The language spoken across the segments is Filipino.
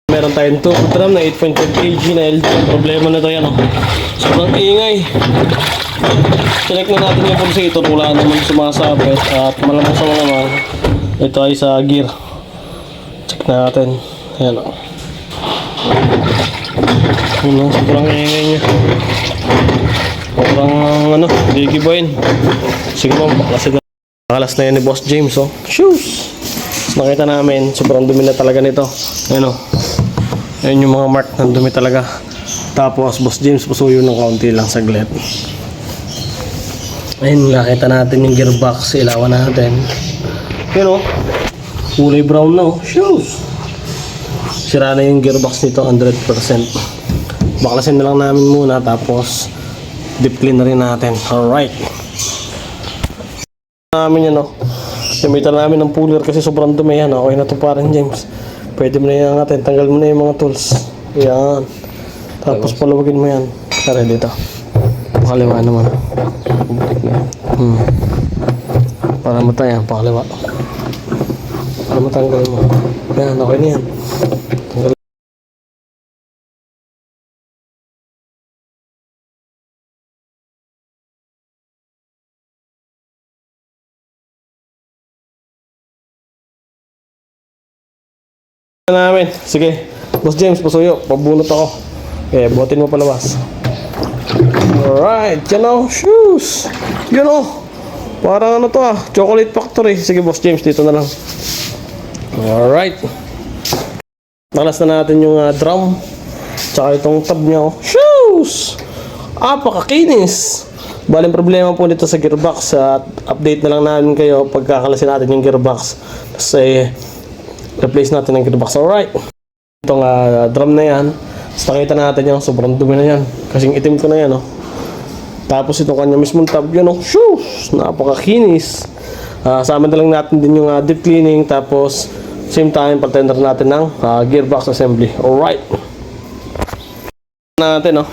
Meron tayong turbo drum na 8.5 kg na LG. Problema na to yan, oh. Sobrang ingay. Check na natin yung pulsator. Wala naman sumasabit. At malamang sa mga ito ay sa gear. Check natin. Ayan, oh. Ano, sobrang ingay niya. Sobrang ano, gigibayin. Sige mo, kasi nakalas na yan ni Boss James, oh. Shoes! Nakita namin, sobrang dumi na talaga nito. Ayan, oh. Ayan yung mga mark ng dumi talaga. Tapos Boss James pasuyo ng kaunti lang saglit. Ayun, nakita natin yung gearbox. Ilawan natin. Pero kulay brown na, oh. Shoes! Sira na yung gearbox nito 100%. Baklasin na lang namin muna. Tapos deep clean na rin natin. Alright. Namin yan, oh. Gamitan namin ng puller kasi sobrang dumi yan. Okay na to parang James. Pwede mo na yan natin. Tanggal mo na yung mga tools. Yan. Tapos palawagin mo yan. Tara dito. Pakaliwa naman. Para matay yan. Pakaliwa. Para matanggal mo. Yan. Okay na yan. Tanggal. Namin. Sige. Boss James, pasuyo. Pabunot ako. Okay, buhatin mo palawas. Alright. Yan o. Shoes. Yan o. Parang ano to, Chocolate Factory. Sige, Boss James. Dito na lang. Alright. Nakalas na natin yung drum. Tsaka itong tab niya, oh. Shoes. Apakakinis. Baling problema po dito sa gearbox. At update na lang namin kayo pagkakalasin natin yung gearbox. Kasi replace natin ang gearbox. Alright. Itong drum na yan. Tapos nakita natin yan. Sobrang dumi na yan. Kasing itim ko na yan, oh. Tapos itong kanya mismong tab yun, oh. Shoes! Napakakinis. Sama na lang natin din yung deep cleaning. Tapos same time patender natin ng gearbox assembly. Alright. Natin, oh.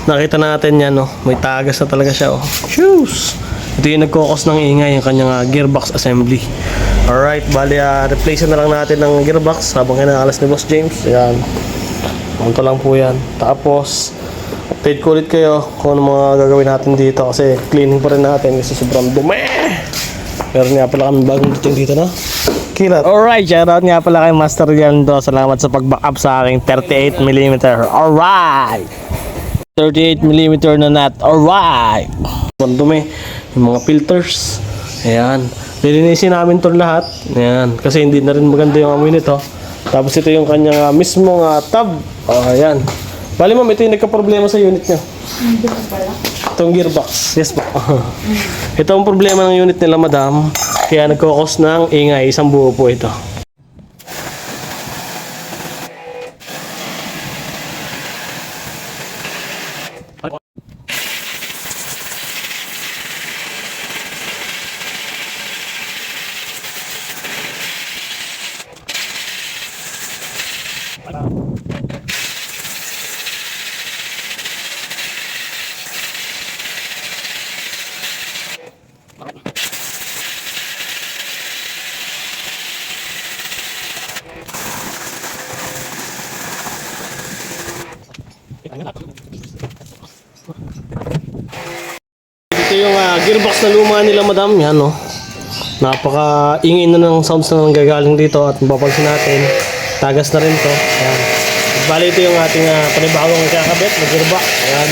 Nakita natin yan, oh. May tagas na talaga siya, oh. Shoes! Ito yung nagkokos ng ingay, yung kanyang gearbox assembly. Alright, bali replace na lang natin ng gearbox habang kinakalas ni Boss James. Ayan. Ito lang po yan. Tapos update ko ulit kayo kung ano mga gagawin natin dito kasi cleaning pa rin natin kasi sobrang dumi. Meron nga pala kami bagong dating dito na Kilat. Alright, shoutout nga pala kay Master Yando. Salamat sa pag-back up sa aking 38mm. Alright, 38mm na nut. Alright. Sobrang dumi. Yung mga filters. Ayan. Lilinisin namin ito lahat. Ayan. Kasi hindi na rin maganda yung amoy nito. Tapos ito yung kanyang mismong tab. Ayan. Bali ma'am, ito yung nagka-problema sa unit niya. Hindi ko pala. Itong gearbox. Yes po. Ito ang problema ng unit nila, madam. Kaya nagkakos ng ingay. Isang buo po ito. Ito yung gearbox na luma nila, madam. Yan, no. Napaka-ingay na ng sounds na nanggagaling dito. At mapapansin natin, tagas na rin to. Ayan. Bali, ito yung ating panibawang kakabit na gearbox. Ayan.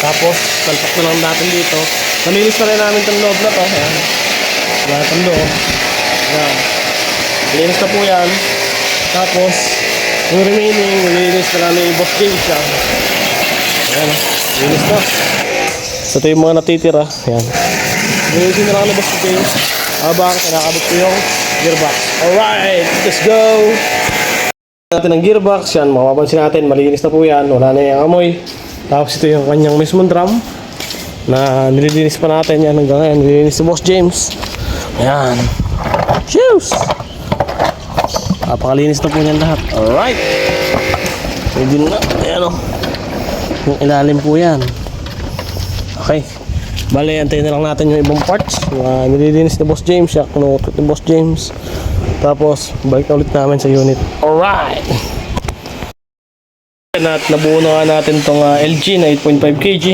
Tapos, talpak na lang natin dito. Nalinis na rin namin itong loob na to. Ayan. Wala itong loob. Ayan. Nalinis na po yan. Tapos, yung remaining, nalinis na lang ni Boss James. Ayan. Nalinis na. So, ito yung mga natitira. Ayan. Nalisin na lang ni Boss James. Habang kinakabit ko yung gearbox. Alright, let's go! Natin ang gearbox. Yan, mapapansin natin. Malinis na po yan. Wala na yung amoy. Tapos ito yung kanyang mismong drum na nililinis pa natin. Yan hanggang ngayon. Nililinis si Boss James. Ayan. Cheers! Napakalinis na po niyan lahat. Alright. Pwede na. Ayan, o. Yung ilalim po yan. Okay. Bale, antayin na lang natin yung ibang parts. Nililinis ni Boss James. Yak, kinukutot ni Boss James. Tapos, balik na ulit namin sa unit. Alright! At nabuo na nga natin itong LG na 8.5 kg.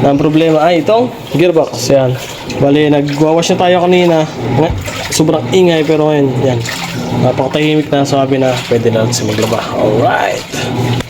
Na ang problema ay itong gearbox. Yan. Bali, nag-wash na tayo kanina. Sobrang ingay pero ngayon, yan. Napakatahimik na, sabi na pwede na natin maglaba. Alright!